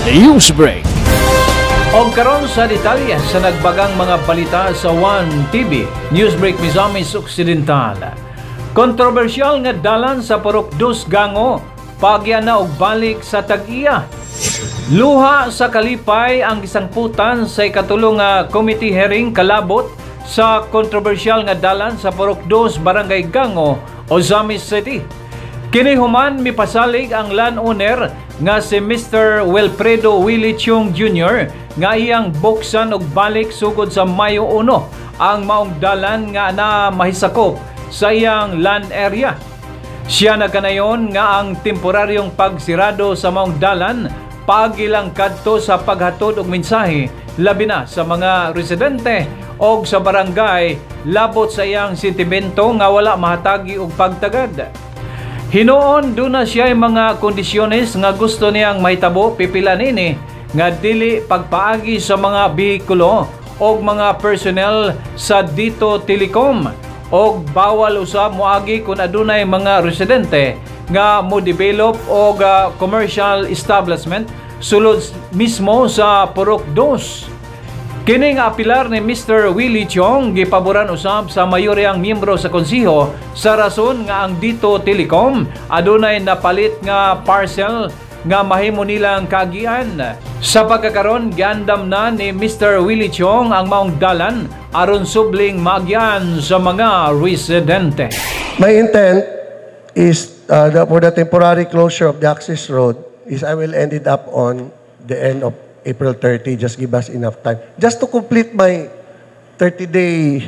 Newsbreak. O karon sa detalye sa nagbagang mga balita sa One TV, Newsbreak Misamis Occidental. Kontrobersyal nga dalan sa Purok 2 Gango, pagya na og balik sa Tag-iya. Luha sa kalipay ang gisangputan sa ikatulong committee hearing kalabot sa kontrobersyal nga dalan sa Purok 2 Barangay Gango, Ozamis City. Kini human mipasalig ang landowner nga si Mr. Wilfredo Willie Chung Jr. nga iyang buksan og balik sugod sa Mayo 1 ang maong dalan nga na mahisakop sa iyang land area. Siya nagkanayon nga ang temporaryong pagsirado sa maong dalan pagilang kadto sa paghatod og mensahe labi na sa mga residente og sa barangay labot sa iyang sentimento nga wala mahatagi og pagtagad. Hinoon doon na siya yung mga kondisyones nga gusto niyang mahitabo pipila nini nga dili pagpaagi sa mga bihikulo o mga personnel sa Dito Telecom o bawal usab moagi kung adunay mga residente nga mo-develop o commercial establishment sulod mismo sa Purok 2. Kini nga apilar ni Mr. Willie Chong gipaboran usab sa mayoryang miyembro sa konseho sa rason nga ang Dito Telecom adunay napalit nga parcel nga mahimo nilang kaagian. Sa pagkakaron giandam na ni Mr. Willie Chong ang maong dalan aron subling maagian sa mga residente. My intent is for the temporary closure of the access road is I will end it up on the end of April 30, just give us enough time. Just to complete my 30-day,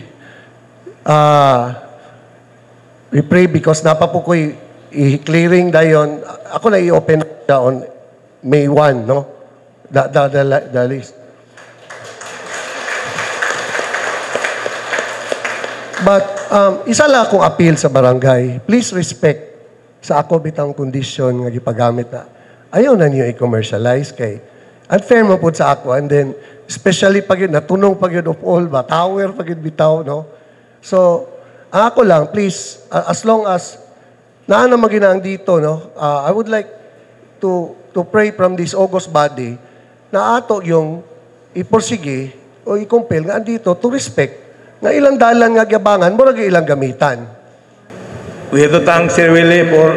we pray because napa po ko i-clearing dayon. Ako na i-open on May 1, no? The list. But, isa lang akong appeal sa barangay. Please respect sa ako bitang kondisyon nga gipagamit na. Ayaw na niyo i-commercialize kay unfair mo po sa ako. And then, especially pag yun, natunong pag yun of all ba, tower pag yun bitaw, no? So, ako lang, please, as long as naana maginang dito, no? I would like to pray from this August body na ato yung iporsige o i-compel nga andito to respect nga ilang dalan nga gabangan, mura ilang gamitan. We have to thank Sir Willie for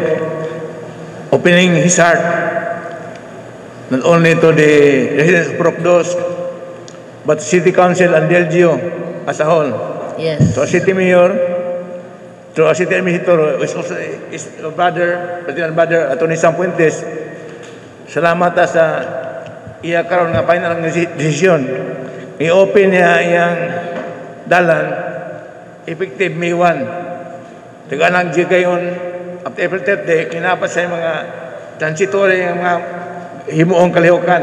opening his heart not only to the residents of Purok 2, but City Council and LGU as a whole. Yes. To our City Mayor, to our City Administrator, which also is our brother, Atty. Sam Puentes, salamat sa iya karon nga final decision. I-open niya iyang dalan, effective May 1. Tiganang gigayon, after April 30, kinapas sa mga transitory nga mga himuong kalihukan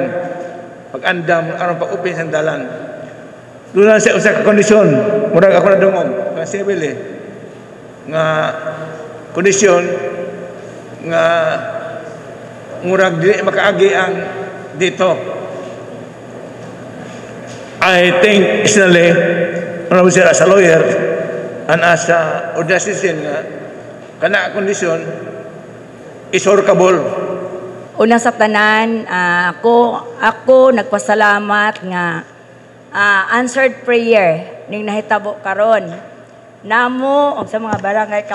pag-andam aron pag-open sa dalan. Doon sa usa ka kondisyon murag ako na dungog kasi bili nga kondisyon nga murag dili makaagi ang dito. I think personally, Honorable Sir, as a lawyer and as a citizen nga kana kondisyon is workable. Una sa tanan, ako nagpasalamat nga answered prayer ning nahitabo karon. Namo og sa mga barangay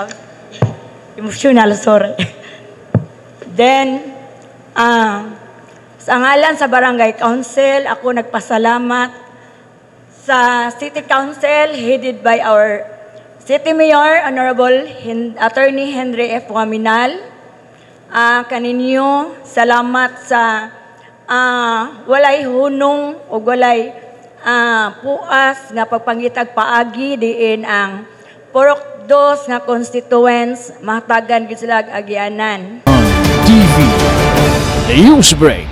emotional, sorry. Then sa ngalan sa barangay council, ako nagpasalamat sa City Council headed by our City Mayor Honorable Attorney Henry F. Waminal. Kaninyo, salamat sa walay hunong o walay puas nga pagpangitag paagi diin ang Purok 2 nga constituents mahatagan gid sila agianan. TV Newsbreak.